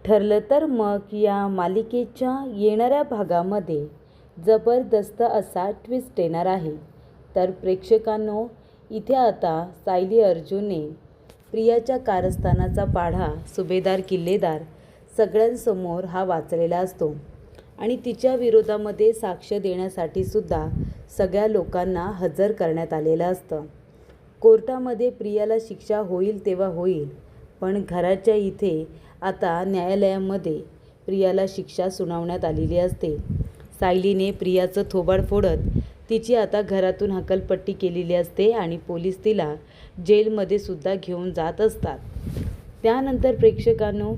ठरलं तर मग या मालिकेच्या येणाऱ्या भागामध्ये जबरदस्त असा ट्विस्ट येणार आहे. तर प्रेक्षकांनो, इथे आता सायली अर्जुनने प्रियाच्या कारस्थानाचा पाढा सुभेदार किल्लेदार सगळ्यांसमोर हा वाचलेला असतो आणि तिच्या विरोधामध्ये साक्ष देण्यासाठी सुद्धा सगळ्या लोकांना हजर करण्यात आलेलं असतं. कोर्टामध्ये प्रियाला शिक्षा होईल तेव्हा होईल, पण घराच्या इथे आता न्यायालयामध्ये प्रियाला शिक्षा सुनावण्यात आलेली असते. सायलीने प्रियाचं थोबाड फोडत तिची आता घरातून हकालपट्टी केलेली असते आणि पोलीस तिला जेलमध्ये सुद्धा घेऊन जात असतात. त्यानंतर प्रेक्षकांनो,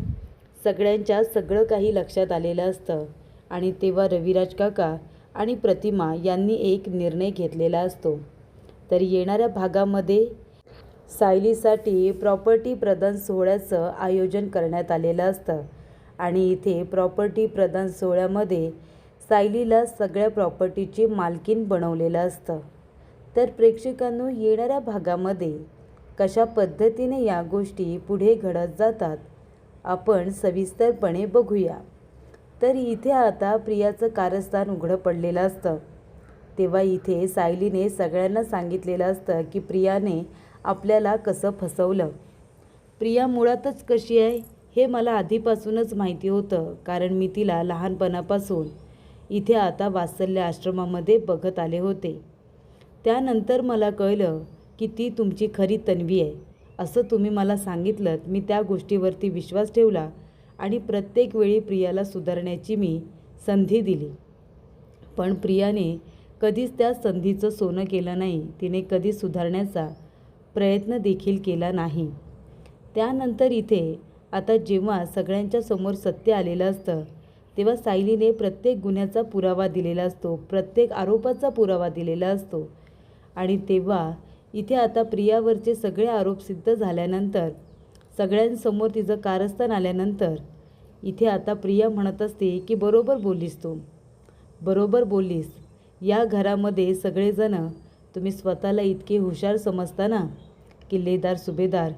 सगळ्यांच्या सगळं काही लक्षात आलेलं असतं आणि तेव्हा रविराज काका आणि प्रतिमा यांनी एक निर्णय घेतलेला असतो. तर येणाऱ्या भागामध्ये सायलीसाठी प्रॉपर्टी प्रदान सोहळ्याचं आयोजन करण्यात आलेलं असतं आणि इथे प्रॉपर्टी प्रदान सोहळ्यामध्ये सायलीला सगळ्या प्रॉपर्टीची मालकीण बनवलेलं असतं. तर प्रेक्षकांनो, येणाऱ्या भागामध्ये कशा पद्धतीने या गोष्टी पुढे घडत जातात आपण सविस्तरपणे बघूया. तर इथे आता प्रियाचं कारस्थान उघडं पडलेलं असतं. तेव्हा इथे सायलीने सगळ्यांना सांगितलेलं असतं की प्रियाने आपल्याला कसं फसवलं. प्रिया मुळातच कशी आहे हे मला आधीपासूनच माहिती होतं, कारण मी तिला लहानपणापासून इथे आता वात्सल्य आश्रमामध्ये बघत आले होते. त्यानंतर मला कळलं की ती तुमची खरी तन्वी आहे असं तुम्ही मला सांगितलं. मी त्या गोष्टीवरती विश्वास ठेवला आणि प्रत्येक वेळी प्रियाला सुधारण्याची मी संधी दिली, पण प्रियाने कधीच त्या संधीचं सोनं केलं नाही. तिने कधी सुधारण्याचा प्रयत्न देखील केला नाही. त्यानंतर इथे आता जेव्हा सगळ्यांच्या समोर सत्य आलेलं असतं तेव्हा सायलीने प्रत्येक गुन्ह्याचा पुरावा दिलेला असतो, प्रत्येक आरोपाचा पुरावा दिलेला असतो आणि तेव्हा इथे आता प्रियावरचे सगळे आरोप सिद्ध झाल्यानंतर सगळ्यांसमोर तिचं कारस्थान आल्यानंतर इथे आता प्रिया म्हणत असते की बरोबर बोललीस तू, बरोबर बोललीस. या घरामध्ये सगळेजण तुम्ही स्वतःला इतके हुशार समजता ना, किल्लेदार सुभेदार,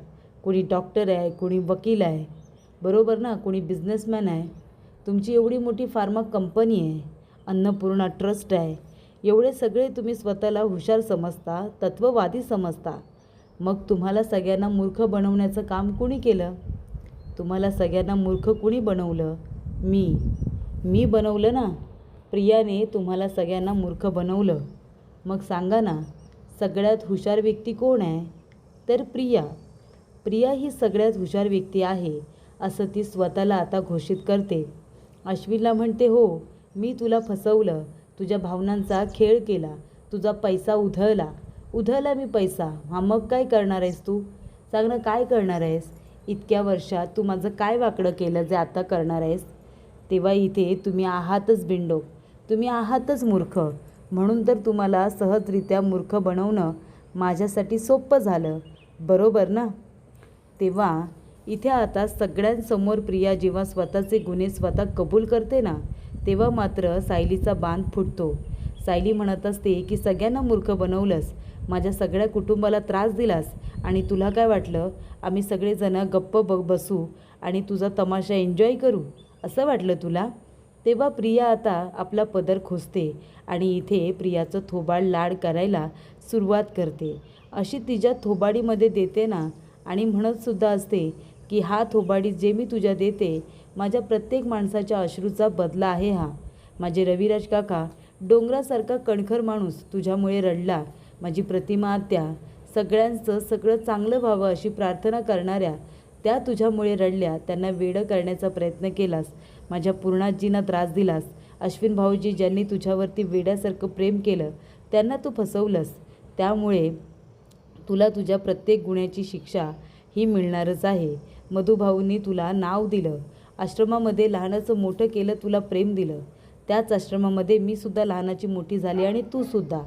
कोणी डॉक्टर आहे, कोणी वकील आहे, बरोबर ना, कोणी बिझनेसमॅन आहे. तुमची एवढी मोठी फार्मा कंपनी आहे, अन्नपूर्णा ट्रस्ट आहे, एवढे सगळे तुम्ही स्वतःला हुशार समजता, तत्त्ववादी समजता. मग तुम्हाला सगळ्यांना मूर्ख बनवण्याचं काम कुणी केलं? तुम्हाला सगळ्यांना मूर्ख कुणी बनवलं? मी बनवलं ना. प्रियाने तुम्हाला सगळ्यांना मूर्ख बनवलं. मग सांगा ना, सगळ्यात हुशार व्यक्ती कोण आहे? तर प्रिया ही सगळ्यात हुशार व्यक्ती आहे असं ती स्वतःला आता घोषित करते. अश्विनला म्हणते, हो मी तुला फसवलं, तुझ्या भावनांचा खेळ केला, तुझा पैसा उधळला मी पैसा. मग काय करणार आहेस तू? सांग ना, काय करणार आहेस? इतक्या वर्षात तू माझं काय वाकडं केलं जे आता करणार आहेस? तेव्हा इथे तुम्ही आहातच बिंडोक, तुम्ही आहातच मूर्ख, म्हणून तर तुम्हाला सहजरित्या मूर्ख बनवणं माझ्यासाठी सोपं झालं, बरोबर ना. तेव्हा इथे आता सगळ्यांसमोर प्रिया जेव्हा स्वतःचे गुन्हे स्वतः कबूल करते ना, तेव्हा मात्र सायलीचा बांध फुटतो. सायली म्हणत असते की सगळ्यांना मूर्ख बनवलंस, माझ्या सगळ्या कुटुंबाला त्रास दिलास आणि तुला काय वाटलं आम्ही सगळेजण गप्प बसू आणि तुझा तमाशा एन्जॉय करू असं वाटलं तुला? तेव्हा प्रिया आता आपला पदर खोचते आणि इथे प्रियाचं थोबाड लाड करायला सुरुवात करते. अशी तिच्या थोबाडीमध्ये देते ना आणि म्हणतसुद्धा असते की हा थोबाडी जे मी तुझ्या देते, माझ्या प्रत्येक माणसाच्या अश्रूचा बदला आहे हा. माझे रविराज काका, डोंगरासारखा कणखर माणूस तुझ्यामुळे रडला. माझी प्रतिमा आत्या, सगळ्यांचं सगळं चांगलं व्हावं अशी प्रार्थना करणाऱ्या त्या तुझ्यामुळे रडल्या. त्यांना वेडं करण्याचा प्रयत्न केलास, माझ्या पूर्णाजींना त्रास दिलास. अश्विन भाऊजी ज्यांनी तुझ्यावरती वेड्यासारखं प्रेम केलं त्यांना तू फसवलंस. त्यामुळे तुला तुझ्या प्रत्येक गुन्ह्याची शिक्षा ही मिळणारच आहे. मधुभाऊंनी तुला नाव दिलं, आश्रमामध्ये लहानाचं मोठं केलं, तुला प्रेम दिलं. त्याच आश्रमामध्ये मी सुद्धा लहानाची मोठी झाली आणि तू सुद्धा.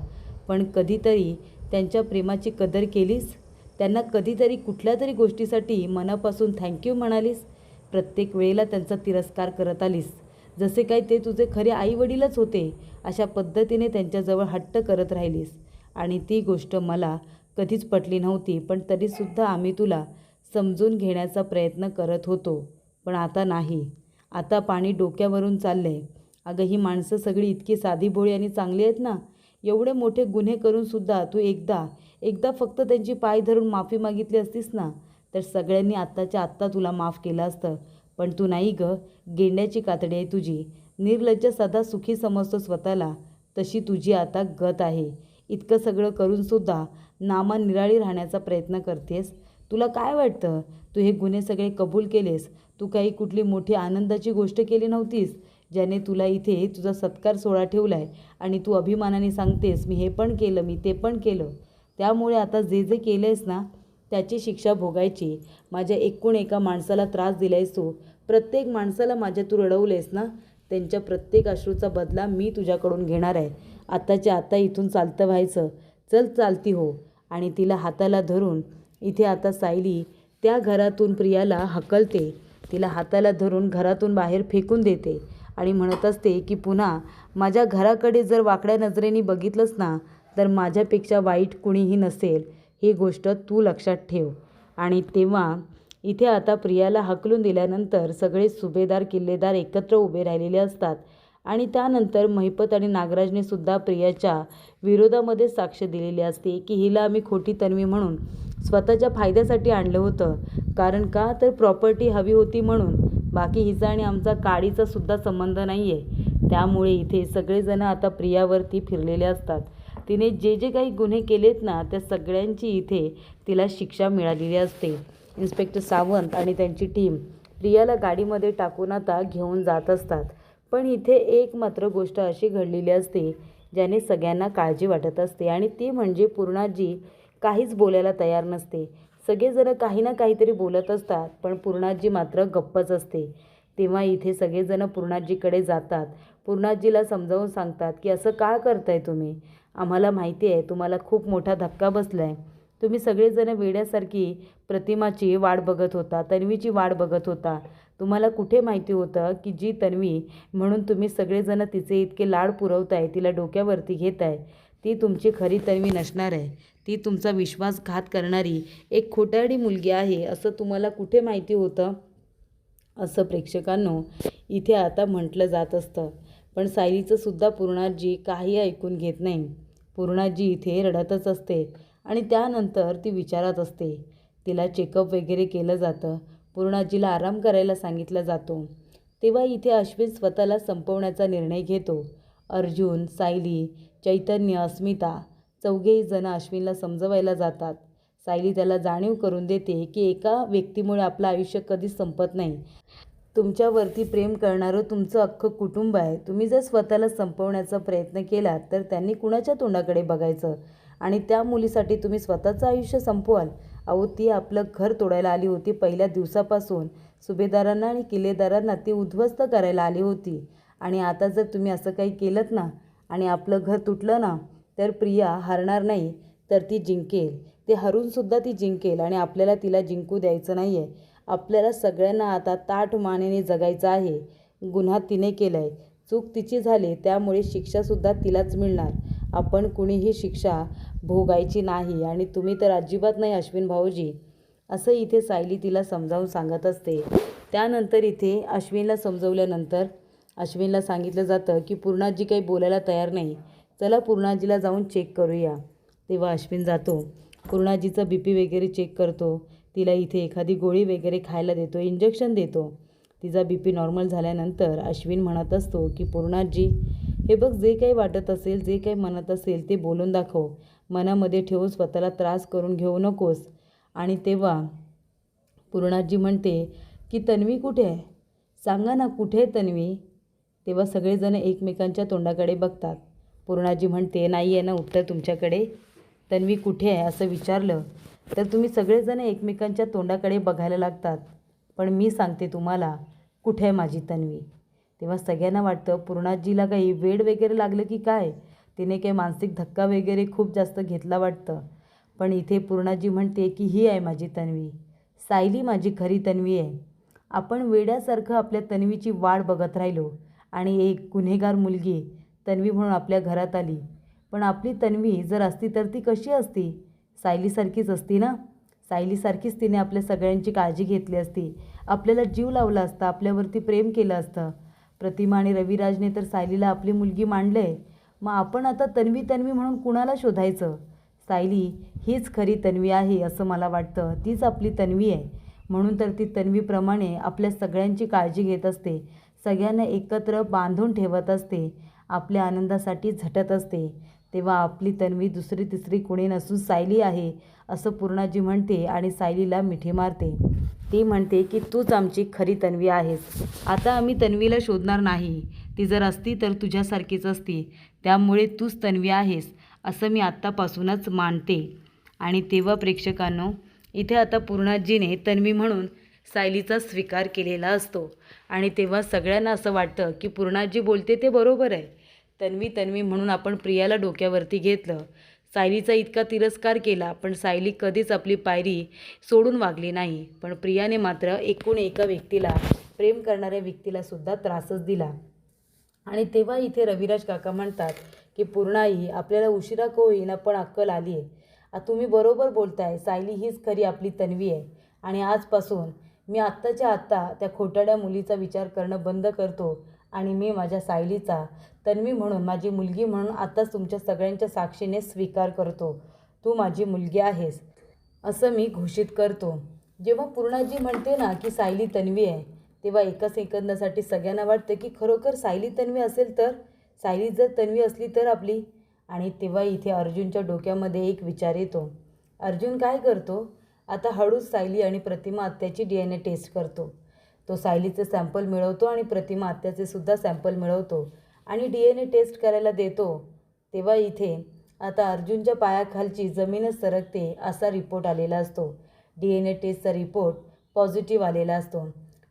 पण कधीतरी त्यांच्या प्रेमाची कदर केलीस? त्यांना कधीतरी कुठल्या तरी गोष्टीसाठी मनापासून थँक्यू म्हणालीस? प्रत्येक वेळेला त्यांचा तिरस्कार करत आलीस, जसे काही ते तुझे खरे आईवडीलच होते अशा पद्धतीने त्यांच्याजवळ हट्ट करत राहिलीस आणि ती गोष्ट मला कधीच पटली नव्हती. पण तरीसुद्धा आम्ही तुला समजून घेण्याचा प्रयत्न करत होतो, पण आता नाही. आता पाणी डोक्यावरून चाललं आहे. अगं ही माणसं सगळी इतकी साधीभोळी आणि चांगली आहेत ना. एवढे मोठे गुन्हे करूनसुद्धा तू एकदा फक्त त्यांची पाय धरून माफी मागितली असतीस ना, तर सगळ्यांनी आत्ताच्या आत्ता तुला माफ केलं असतं. पण तू नाही गं. गेंड्याची कातडी आहे तुझी. निर्लज्ज सदा सुखी समजतो स्वतःला, तशी तुझी आता गत आहे. इतकं सगळं करूनसुद्धा नामानिराळी राहण्याचा प्रयत्न करतेस. तुला काय वाटतं? तू हे गुन्हे सगळे कबूल केलेस. तू काही कुठली मोठी आनंदाची गोष्ट केली नव्हतीस, ज्याने तुला इथे तुझा सत्कार सोहळा ठेवला आहे आणि तू अभिमानाने सांगतेस, मी हे पण केलं, मी ते पण केलं. त्यामुळे आता जे जे केलं आहेस ना, त्याची शिक्षा भोगायची. माझ्या एकूण एका माणसाला त्रास दिला आहेस तू. प्रत्येक माणसाला माझ्या तू रडवलेस ना, त्यांच्या प्रत्येक अश्रूचा बदला मी तुझ्याकडून घेणार आहे. आत्ताच्या आत्ता इथून चालतं व्हायचं. चल चालती हो. आणि तिला हाताला धरून इथे आता सायली त्या घरातून प्रियाला हकलते. तिला हाताला धरून घरातून बाहेर फेकून देते आणि म्हणत असते की पुन्हा माझ्या घराकडे जर वाकड्या नजरेने बघितलंस ना, तर माझ्यापेक्षा वाईट कुणीही नसेल, ही गोष्ट तू लक्षात ठेव. आणि तेव्हा इथे आता प्रियाला हकलून दिल्यानंतर सगळे सुभेदार किल्लेदार एकत्र उभे राहिलेले असतात. आणि त्यानंतर महिपत आणि नागराजने सुद्धा प्रियाच्या विरोधामध्ये साक्ष दिलेली असते की हिला आम्ही खोटी तन्वी म्हणून स्वतःच्या फायद्यासाठी आणलं होतं. कारण का तर प्रॉपर्टी हवी होती म्हणून. बाकी हिचा आणि आमचा काडीचा सुद्धा संबंध नाही आहे. त्यामुळे इथे सगळेजण आता प्रियावरती फिरलेले असतात. तिने जे जे काही गुन्हे केलेत ना, त्या सगळ्यांची इथे तिला शिक्षा मिळालेली असते. इन्स्पेक्टर सावंत आणि त्यांची टीम प्रियाला गाडीमध्ये टाकून आता घेऊन जात असतात. पण इथे एक मात्र गोष्ट अशी घडलेली असते ज्याने सगळ्यांना काळजी वाटत असते, आणि ती म्हणजे पूर्णाजी काहीच बोलायला तयार नसते. सगळेजण काही ना काहीतरी बोलत असतात, पण पूर्णाजी मात्र गप्पच असते. तेव्हा इथे सगळेजण पूर्णाजीकडे जातात. पूर्णाजीला समजावून सांगतात की असं का करताय तुम्ही? आम्हाला माहिती आहे तुम्हाला खूप मोठा धक्का बसला आहे. तुम्ही सगळेजण वेड्यासारखी प्रतिमाची वाट बघत होता, तन्वीची वाट बघत होता. तुम्हाला कुठे माहिती होतं की जी तन्वी म्हणून तुम्ही सगळेजण तिचे इतके लाड पुरवताय, तिला डोक्यावरती घेताय, ती तुमची खरी तन्वी नसणार आहे. ती तुमचा विश्वासघात करणारी एक खोटारडी मुलगी आहे, असं तुम्हाला कुठे माहिती होतं? असं प्रेक्षकांनो इथे आता म्हटलं जात असतं. पण सायलीचं सुद्धा पूर्णाजी काही ऐकून घेत नाही. पूर्णाजी इथे रडतच असते आणि त्यानंतर ती विचारात असते. तिला चेकअप वगैरे केलं जातं. पूर्णाजीला आराम करायला सांगितला जातो. तेव्हा इथे अश्विन स्वतःला संपवण्याचा निर्णय घेतो. अर्जुन, सायली, चैतन्य, अस्मिता चौघेही जण अश्विनला समजवायला जातात. सायली त्याला जाणीव करून देते की एका व्यक्तीमुळे आपलं आयुष्य कधीच संपत नाही. तुमच्यावरती प्रेम करणारं तुमचं अख्खं कुटुंब आहे. तुम्ही जर स्वतःला संपवण्याचा प्रयत्न केलात तर त्यांनी कुणाच्या तोंडाकडे बघायचं? आणि त्या मुलीसाठी तुम्ही स्वतःचं आयुष्य संपवाल? अहो, ती आपलं घर तोडायला आली होती. पहिल्या दिवसापासून सुभेदारांना आणि किल्लेदारांना ती उद्ध्वस्त करायला आली होती. आणि आता जर तुम्ही असं काही केलंत ना आणि आपलं घर तुटलं ना, तर प्रिया हारणार नाही, तर ती जिंकेल. ते हरूनसुद्धा ती जिंकेल आणि आपल्याला तिला जिंकू द्यायचं नाही आहे. आपल्याला सगळ्यांना आता ताठ मानेने जगायचं आहे. गुन्हा तिने केला आहे, चूक तिची झाली, त्यामुळे शिक्षासुद्धा तिलाच मिळणार. आपण कुणीही शिक्षा भोगायची नाही. आणि तुम्ही तर अजिबात नाही अश्विन भाऊजी, असं इथे सायली तिला समजावून सांगत असते. त्यानंतर इथे अश्विनला समजवल्यानंतर अश्विनला सांगितलं जातं की पूर्णाजी काही बोलायला तयार नाही. चला पूर्णाजीला जाऊन चेक करूया. तेव्हा अश्विन जातो. पूर्णाजीचं BP वगैरे चेक करतो. तिला इथे एखादी गोळी वगैरे खायला देतो, इंजेक्शन देतो. तिचा BP नॉर्मल झाल्यानंतर अश्विन म्हणत असतो की पूर्णाजी, हे बघ, जे काही वाटत असेल, जे काही म्हणत असेल ते बोलून दाखव. मनामध्ये ठेवून स्वतःला त्रास करून घेऊ नकोस. आणि तेव्हा पूर्णाजी म्हणते की तन्वी कुठे आहे? सांगा ना, कुठे आहे तन्वी? तेव्हा सगळेजण एकमेकांच्या तोंडाकडे बघतात. पूर्णाजी म्हणते, नाही आहे ना उत्तर तुमच्याकडे? तन्वी कुठे आहे असं विचारलं तर तुम्ही सगळेजण एकमेकांच्या तोंडाकडे बघायला लागतात. पण मी सांगते तुम्हाला, कुठे आहे माझी तन्वी? तेव्हा सगळ्यांना वाटतं पूर्णाजीला काही वेड वगैरे लागलं की काय, तिने काही मानसिक धक्का वगैरे खूप जास्त घेतला वाटतं. पण इथे पूर्णाजी म्हणते की ही आहे माझी तन्वी. सायली माझी खरी तन्वी आहे. आपण वेड्यासारखं आपल्या तन्वीची वाट बघत राहिलो आणि एक गुन्हेगार मुलगी तन्वी म्हणून आपल्या घरात आली. पण आपली तन्वी जर असती तर ती कशी असती? सायलीसारखीच असती ना? सायलीसारखीच तिने आपल्या सगळ्यांची काळजी घेतली असती, आपल्याला जीव लावला असता, आपल्यावरती प्रेम केलं असतं. प्रतिमा आणि रविराजने तर सायलीला आपली मुलगी मानले, मग आपण आता तन्वी तन्वी म्हणून कुणाला शोधायचं? सायली हीच खरी तन्वी आहे असं मला वाटतं. तीच आपली तन्वी आहे. म्हणून तर ती तन्वीप्रमाणे आपल्या सगळ्यांची काळजी घेत असते, सगळ्यांना एकत्र बांधून ठेवत असते, आपल्या आनंदासाठी झटत असते. तेव्हा आपली तन्वी दुसरी तिसरी कोणी नसून सायली आहे असं पूर्णाजी म्हणते आणि सायलीला मिठी मारते. ती म्हणते की तूच आमची खरी तन्वी आहेस. आता आम्ही तन्वीला शोधणार नाही. ती जर असती तर तुझ्यासारखीच असती. त्यामुळे तूच तन्वी आहेस असं मी आत्तापासूनच मानते. आणि तेव्हा प्रेक्षकांनो, इथे आता पूर्णाजीने तन्वी म्हणून सायलीचा स्वीकार केलेला असतो. आणि तेव्हा सगळ्यांना असं वाटतं की पूर्णाजी बोलते ते बरोबर आहे. तन्वी तन्वी म्हणून आपण प्रियाला डोक्यावरती घेतलं, सायलीचा इतका तिरस्कार केला, पण सायली कधीच आपली पायरी सोडून वागली नाही. पण प्रियाने मात्र एकूण एका व्यक्तीला, प्रेम करणाऱ्या व्यक्तीला सुद्धा त्रासच दिला. आणि तेव्हा इथे रविराज काका म्हणतात की पूर्णाई, आपल्याला उशिरा का होईना पण अक्कल आली आहे. तुम्ही बरोबर बोलताय, सायली हीच खरी आपली तन्वी आहे. आणि आजपासून मी आत्ताच्या आत्ता त्या खोटाड्या मुलीचा विचार करणं बंद करतो आणि मी माझ्या सायलीचा तन्वी म्हणून, माझी मुलगी म्हणून आत्ताच तुमच्या सगळ्यांच्या साक्षीने स्वीकार करतो. तू माझी मुलगी आहेस असं मी घोषित करतो. जेव्हा पूर्णाजी म्हणते ना की सायली तन्वी आहे, तेव्हा एका सेकंदासाठी सगळ्यांना वाटतं की खरोखर सायली तन्वी असेल तर, सायली जर तन्वी असली तर आपली. आणि तेव्हा इथे अर्जुनच्या डोक्यामध्ये एक विचार येतो. अर्जुन काय करतो, आता हळूच सायली आणि प्रतिमा आत्याची DNA टेस्ट करतो. तो सायलीचे सॅम्पल मिळवतो आणि प्रतिमा आत्याचे सुद्धा सॅम्पल मिळवतो आणि DNA टेस्ट करायला देतो. तेव्हा इथे आता अर्जुनच्या पायाखालची जमीनच सरकते असा रिपोर्ट आलेला असतो. DNA टेस्टचा रिपोर्ट पॉझिटिव्ह आलेला असतो.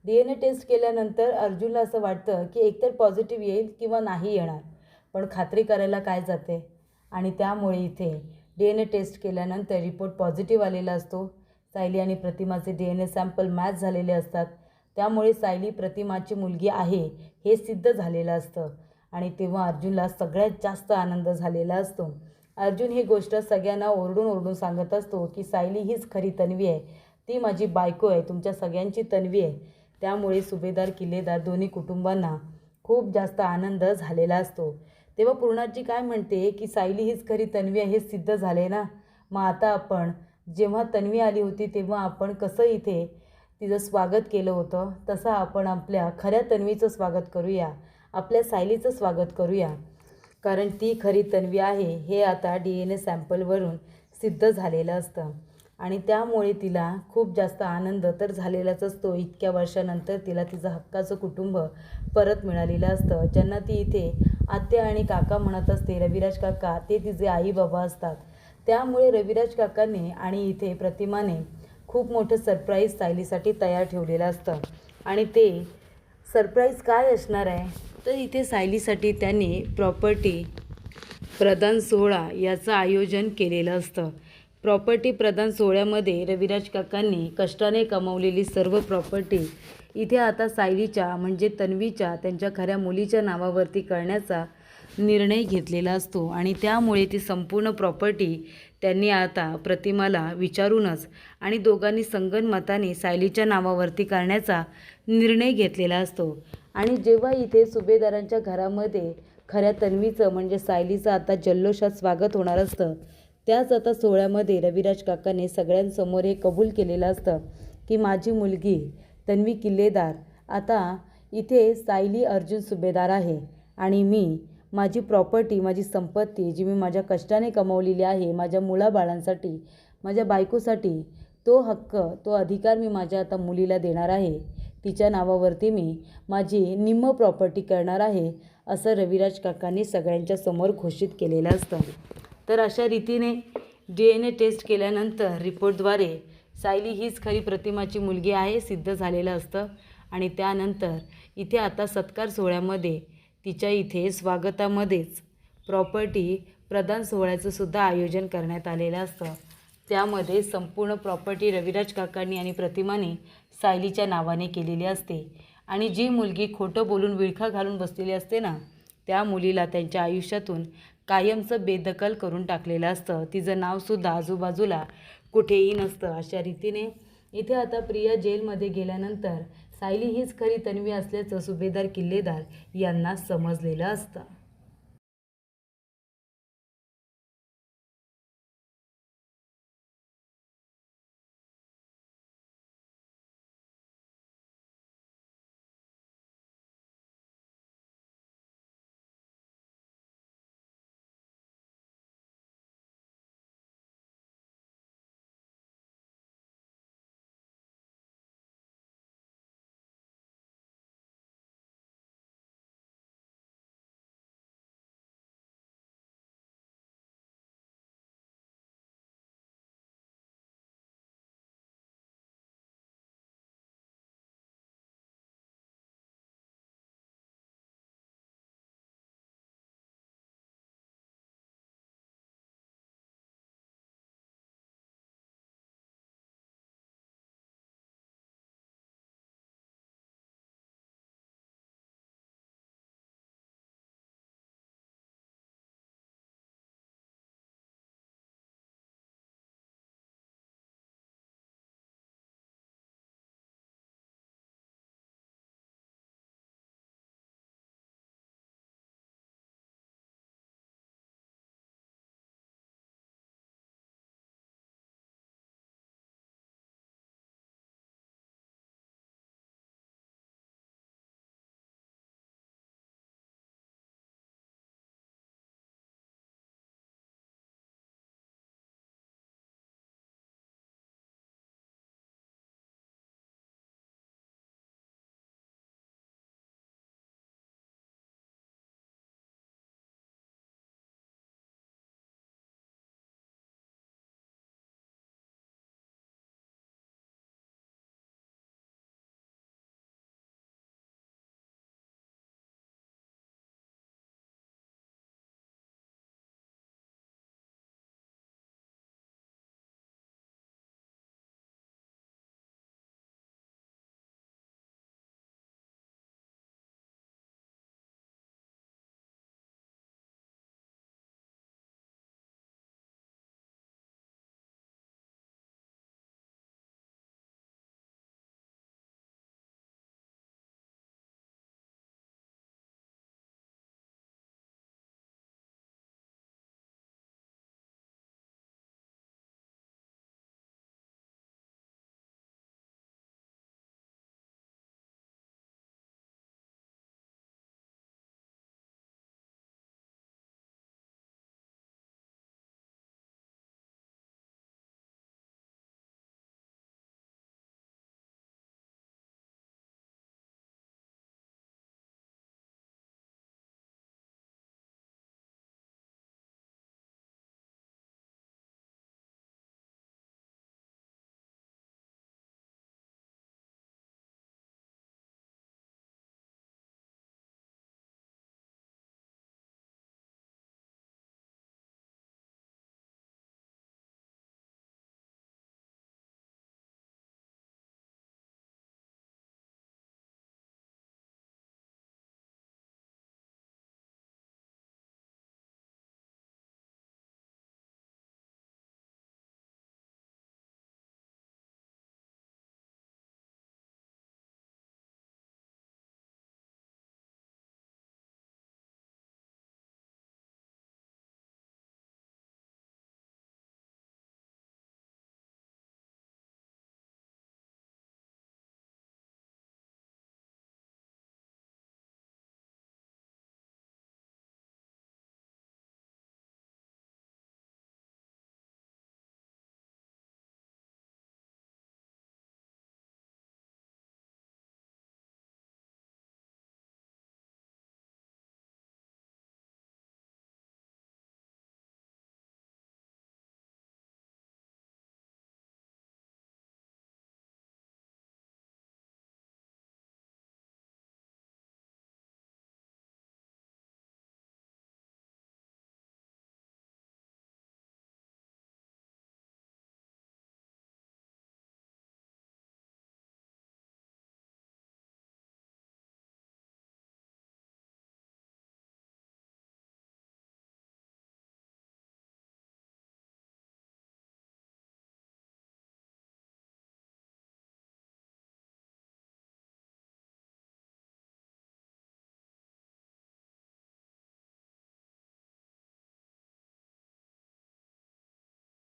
DNA टेस्ट केल्यानंतर अर्जुनला असं वाटतं की एकतर पॉझिटिव्ह येईल किंवा नाही येणार, पण खात्री करायला काय जाते. आणि त्यामुळे इथे DNA टेस्ट केल्यानंतर रिपोर्ट पॉझिटिव्ह आलेला असतो. सायली आणि प्रतिमाचे DNA सॅम्पल मॅच झालेले असतात. त्यामुळे सायली प्रतिमाची मुलगी आहे हे सिद्ध झालेलं असतं. आणि तेव्हा अर्जुनला सगळ्यात जास्त आनंद झालेला असतो. अर्जुन ही गोष्ट सगळ्यांना ओरडून ओरडून सांगत असतो की सायली हीच खरी तन्वी आहे, ती माझी बायको आहे, तुमच्या सगळ्यांची तन्वी आहे. त्यामुळे सुभेदार किल्लेदार दोन्ही कुटुंबांना खूप जास्त आनंद झालेला असतो. तेव्हा पूर्णाजी काय म्हणते की सायली हीच खरी तन्वी आहे हे सिद्ध झाले ना, मग आता आपण, जेव्हा तन्वी आली होती तेव्हा आपण कसं इथे तिचं स्वागत केलं होतं, तसं आपण आपल्या खऱ्या तन्वीचं स्वागत करूया, आपल्या सायलीचं स्वागत करूया. कारण ती खरी तन्वी आहे हे आता DNA सॅम्पलवरून सिद्ध झालेलं असतं. आणि त्यामुळे तिला खूप जास्त आनंद तर झालेलाच असतो. इतक्या वर्षानंतर तिला तिचं हक्काचं कुटुंब परत मिळालेलं असतं, ज्यांना ती इथे आत्या आणि काका म्हणत असते. रविराज काका ते तिचे आई बाबा असतात. त्यामुळे रविराज काकांनी आणि इथे प्रतिमाने खूप मोठं सरप्राईज सायलीसाठी तयार ठेवलेलं असतं. आणि ते सरप्राईज काय असणार आहे, तर इथे सायलीसाठी त्यांनी प्रॉपर्टी प्रदान सोहळा याचं आयोजन केलेलं असतं. प्रॉपर्टी प्रदान सोहळ्यामध्ये रविराज काकांनी कष्टाने कमावलेली सर्व प्रॉपर्टी इथे आता सायलीच्या म्हणजे तन्वीच्या, त्यांच्या खऱ्या मुलीच्या नावावरती करण्याचा निर्णय घेतलेला असतो. आणि त्यामुळे ती संपूर्ण प्रॉपर्टी त्यांनी आता प्रतिमाला विचारूनच आणि दोघांनी संगनमताने सायलीच्या नावावरती करण्याचा निर्णय घेतलेला असतो. आणि जेव्हा इथे सुभेदारांच्या घरामध्ये खऱ्या तन्वीचं म्हणजे सायलीचं आता जल्लोषात स्वागत होणार असतं, त्याच आता सोहळ्यामध्ये रविराज काकाने सगळ्यांसमोर हे कबूल केलेलं असतं की माझी मुलगी तन्वी किल्लेदार आता इथे सायली अर्जुन सुभेदार आहे. आणि मी माझी प्रॉपर्टी, माझी संपत्ती जी मी माझ्या कष्टाने कमावलेली आहे, माझ्या मुलाबाळांसाठी, माझ्या बायकोसाठी, तो हक्क, तो अधिकार मी माझ्या आता मुलीला देणार आहे. तिच्या नावावरती मी माझी निम्म प्रॉपर्टी करणार आहे असं रविराज काकांनी सगळ्यांच्या समोर घोषित केलेलं असतं. तर अशा रीतीने DNA टेस्ट केल्यानंतर रिपोर्टद्वारे सायली हीच खरी प्रतिमाची मुलगी आहे सिद्ध झालेलं असतं. आणि त्यानंतर इथे आता सत्कार सोहळ्यामध्ये तिच्या इथे स्वागतामध्येच प्रॉपर्टी प्रदान सोहळ्याचं सुद्धा आयोजन करण्यात आलेलं असतं. त्यामध्ये संपूर्ण प्रॉपर्टी रविराज काकांनी आणि प्रतिमाने सायलीच्या नावाने केलेली असते. आणि जी मुलगी खोटं बोलून विळखा घालून बसलेली असते ना, त्या मुलीला त्यांच्या आयुष्यातून कायमचं बेदखल करून टाकलेलं असतं. तिचं नावसुद्धा आजूबाजूला कुठेही नसतं. अशा रीतीने इथे आता प्रिया जेलमध्ये गेल्यानंतर सायली हीच खरी तन्वी असल्याचं सुभेदार किल्लेदार यांना समजलेलं असतं.